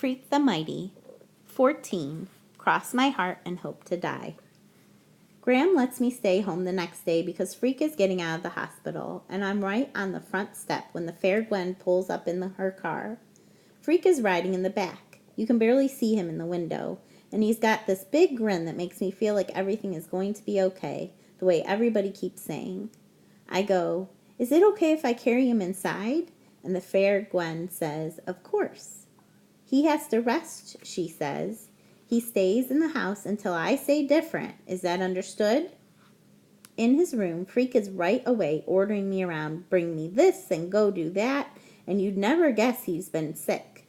Freak the Mighty. 14. Cross my heart and hope to die. Graham lets me stay home the next day because Freak is getting out of the hospital, and I'm right on the front step when the fair Gwen pulls up in her car. Freak is riding in the back. You can barely see him in the window, and he's got this big grin that makes me feel like everything is going to be okay, the way everybody keeps saying. I go, "Is it okay if I carry him inside?" And the fair Gwen says, "Of course." "He has to rest," she says. "He stays in the house until I say different. Is that understood?" In his room, Freak is right away ordering me around, bring me this and go do that, and you'd never guess he's been sick.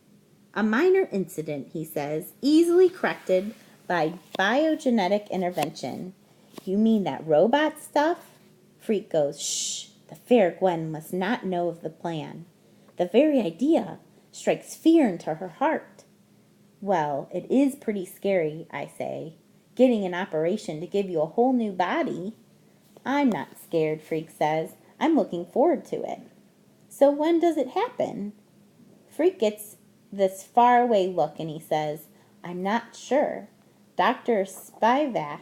"A minor incident," he says, "easily corrected by biogenetic intervention." "You mean that robot stuff?" Freak goes, "Shh, the fair Gwen must not know of the plan. The very idea strikes fear into her heart." "Well, it is pretty scary," I say. "Getting an operation to give you a whole new body." "I'm not scared," Freak says. "I'm looking forward to it." "So when does it happen?" Freak gets this faraway look and he says, "I'm not sure. Dr. Spivak,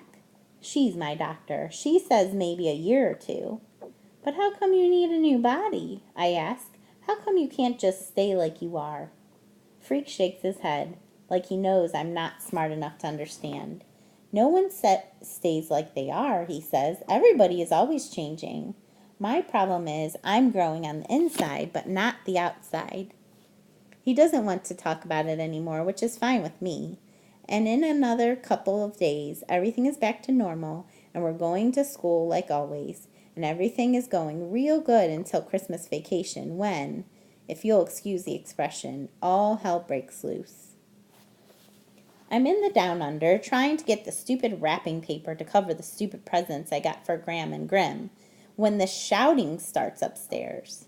she's my doctor, she says maybe a year or two." "But how come you need a new body?" I ask. "How come you can't just stay like you are?" Freak shakes his head, like he knows I'm not smart enough to understand. "No one stays like they are," he says. "Everybody is always changing. My problem is I'm growing on the inside, but not the outside." He doesn't want to talk about it anymore, which is fine with me. And in another couple of days, everything is back to normal, and we're going to school like always. And everything is going real good until Christmas vacation when, if you'll excuse the expression, all hell breaks loose. I'm in the Down Under trying to get the stupid wrapping paper to cover the stupid presents I got for Graham and Grim when the shouting starts upstairs.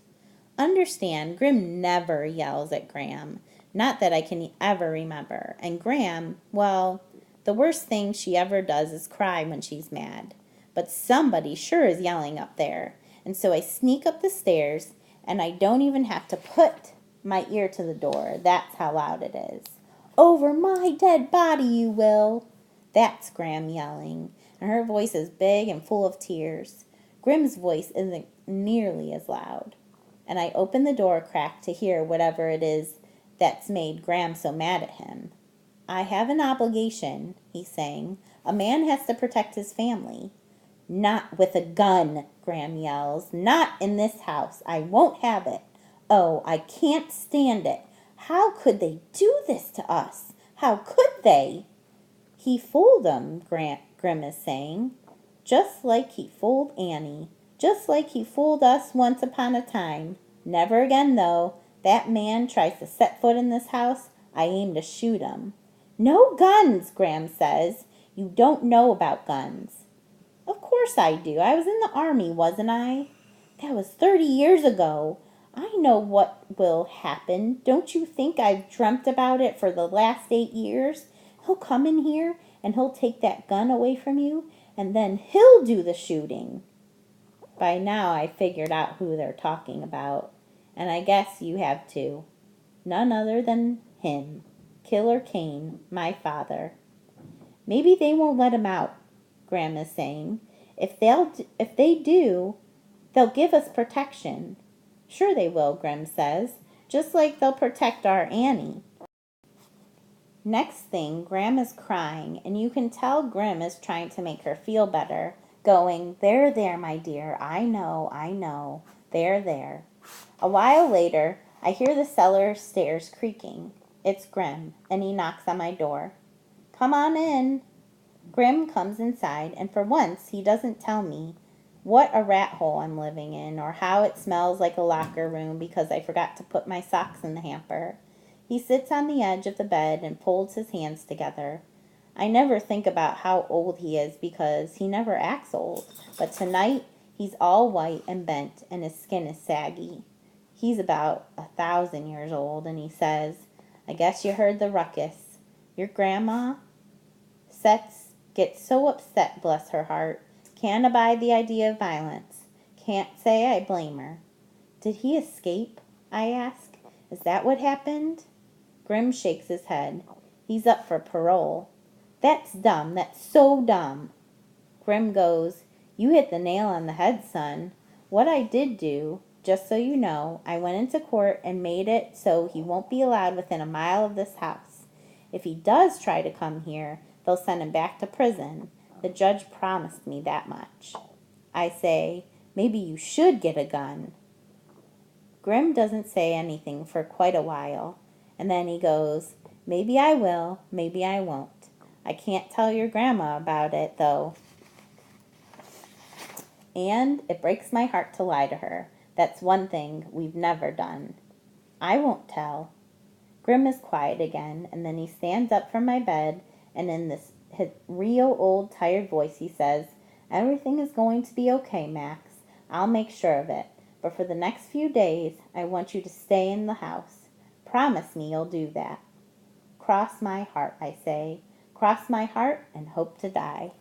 Understand, Grim never yells at Graham, not that I can ever remember. And Graham, well, the worst thing she ever does is cry when she's mad. But somebody sure is yelling up there. And so I sneak up the stairs, and I don't even have to put my ear to the door. That's how loud it is. "Over my dead body, you will." That's Graham yelling, and her voice is big and full of tears. Grim's voice isn't nearly as loud. And I open the door crack to hear whatever it is that's made Graham so mad at him. "I have an obligation," he's saying. "A man has to protect his family." "Not with a gun," Graham yells. "Not in this house. I won't have it. Oh, I can't stand it. How could they do this to us? How could they?" "He fooled 'em," Grim is saying. "Just like he fooled Annie. Just like he fooled us once upon a time. Never again, though. That man tries to set foot in this house, I aim to shoot him." "No guns," Graham says. "You don't know about guns." "Of course I do. I was in the army, wasn't I?" "That was 30 years ago. I know what will happen. Don't you think I've dreamt about it for the last 8 years? He'll come in here, and he'll take that gun away from you, and then he'll do the shooting." By now I figured out who they're talking about, and I guess you have too. None other than him, Killer Kane, my father. "Maybe they won't let him out," Graham is saying. If they do, they'll give us protection." "Sure they will," Grim says. "Just like they'll protect our Annie." Next thing, Graham is crying, and you can tell Grim is trying to make her feel better, going, "There, my dear, I know, there." A while later, I hear the cellar stairs creaking. It's Grim, and he knocks on my door. "Come on in." Grim comes inside, and for once he doesn't tell me what a rat hole I'm living in, or how it smells like a locker room because I forgot to put my socks in the hamper. He sits on the edge of the bed and folds his hands together. I never think about how old he is because he never acts old, but tonight he's all white and bent and his skin is saggy. He's about 1,000 years old, and he says, "I guess you heard the ruckus. Your grandma gets so upset, bless her heart. Can't abide the idea of violence. Can't say I blame her." "Did he escape?" I ask. "Is that what happened?" Grim shakes his head. He's up for parole. That's dumb. That's so dumb. Grim goes, you hit the nail on the head, son. What I did do, just so you know, I went into court and made it so he won't be allowed within a mile of this house. If he does try to come here, they'll send him back to prison. The judge promised me that much. I say, maybe you should get a gun. Grim doesn't say anything for quite a while, and then he goes, maybe I will, maybe I won't. I can't tell your grandma about it, though. And it breaks my heart to lie to her. That's one thing we've never done. I won't tell. Grim is quiet again, and then he stands up from my bed, and in this his real old tired voice he says, everything is going to be okay, Max. I'll make sure of it. But for the next few days, I want you to stay in the house. Promise me you'll do that. Cross my heart, I say. Cross my heart and hope to die.